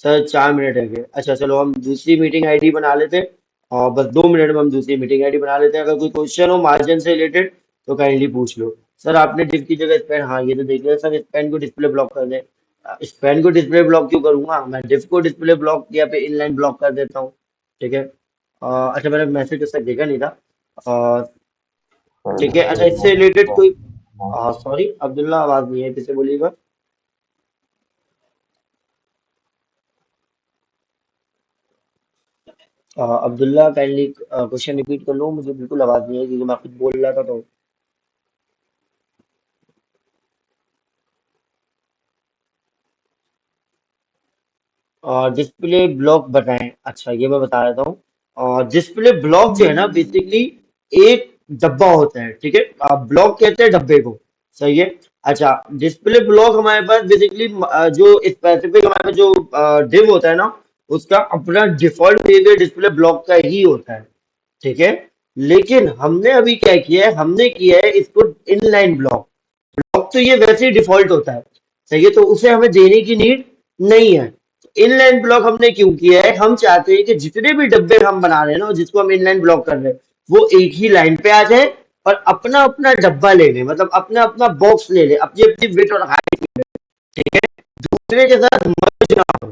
सर, 4 मिनट है गए। अच्छा चलो हम दूसरी मीटिंग आईडी बना लेते हैं, और बस 2 मिनट में हम दूसरी मीटिंग आईडी बना लेते हैं। अगर कोई क्वेश्चन हो मार्जिन से रिलेटेड तो काइंडली पूछ लो। सर आपने डिफ की जगह स्पेन, हाँ ये तो देख लिया सर, स्पेन को डिस्प्ले ब्लॉक कर दे। स्पेन को डिस्प्ले ब्लॉक क्यों करूंगा मैं, डिफ को डिस्प्ले ब्लॉक या पे इनलाइन ब्लॉक कर देता हूँ। ठीक है, अच्छा मैंने मैसेज उसका देखा नहीं था। अ, सर ठीक है, अच्छा डिस्प्ले इससे ब्लॉक रिलेटेड कोई, हाँ, सॉरी अब्दुल्ला आवाज नहीं है, किसे बोलिएगा। अब्दुल्ला काइंडली क्वेश्चन रिपीट कर लो, मुझे बिल्कुल आवाज नहीं है क्योंकि मैं कुछ बोल रहा था तो। डिस्प्ले ब्लॉक बताएं, अच्छा ये मैं बता देता हूँ। और डिस्प्ले ब्लॉक जो है ना बेसिकली एक डब्बा होता है। ठीक है, ब्लॉक कहते हैं डब्बे को। सही है। अच्छा डिस्प्ले ब्लॉक हमारे पास बेसिकली जो स्पेसिफिक हमारे पास जो डिव होता है ना, उसका अपना डिफॉल्ट बिहेवियर डिस्प्ले ब्लॉक का ही होता है। ठीक है, लेकिन हमने अभी क्या किया है, हमने किया है इसको इनलाइन ब्लॉक। ब्लॉक तो ये वैसे ही डिफॉल्ट होता है। सही है, तो उसे हमें देने की नीड नहीं है। इनलाइन ब्लॉक हमने क्यों किया है, हम चाहते हैं कि जितने भी डब्बे हम बना रहे हैं ना जिसको हम इनलाइन ब्लॉक कर रहे हैं, वो एक ही लाइन पे आ जाए और अपना अपना डब्बा ले ले, मतलब अपना अपना बॉक्स ले ले, अपनी अपनी विड्थ और हाइट। ठीक है, दूसरे के साथ merge ना हो।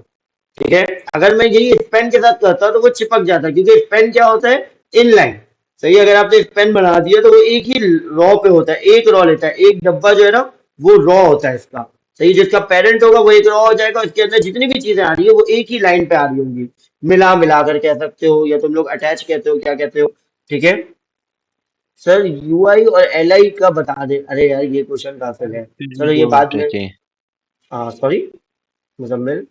ठीक है, अगर मैं यही स्पेन के साथ करता तो वो चिपक जाता, क्योंकि स्पेन क्या होता है, इनलाइन। सही है, अगर आपने स्पेन बना दिया तो वो एक ही रॉ पे होता है, एक रॉ लेता है, एक डब्बा जो है ना वो रॉ होता है इसका। सही, जिसका पेरेंट होगा वो एक रॉ हो जाएगा, इसके अंदर जितनी भी चीजें आ रही है वो एक ही लाइन पे आ रही होंगी, मिला मिला कर कह सकते हो, या तुम लोग अटैच कहते हो, क्या कहते हो। ठीक है सर, यूआई और एलआई का बता दे, अरे यार ये क्वेश्चन काफी है। फिर भी चलो ये 2 मिनट बाद में, रहते हैं। हाँ सॉरी मुजम्मिल,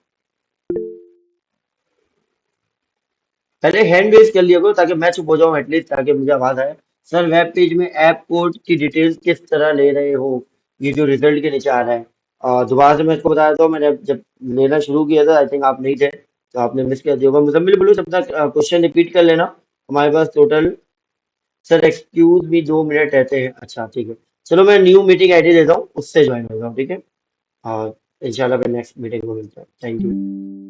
पहले हैंड रेज कर लिया करो ताकि मैं चुप हो जाऊं एटलीस्ट, ताकि मुझे आवाज आए। सर वेब पेज में ऐप कोड की डिटेल्स किस तरह ले रहे हो, ये जो रिजल्ट के नीचे आ रहा है। दोबारा से मैं इसको बता देता हूँ, मैंने जब लेना शुरू किया था आई थिंक आप नहीं थे, तो आपने मिस कर दिया होगा। मुजम्मिल बोलो सब तक क्वेश्चन रिपीट कर लेना। हमारे पास total, sir excuse me 2 minute रहते हैं। अच्छा ठीक है, चलो मैं न्यू मीटिंग आईडी देता हूँ, उससे ज्वाइन हो जाऊँ। ठीक है, और इंशाल्लाह फिर नेक्स्ट मीटिंग में मिलते हैं। Thank you.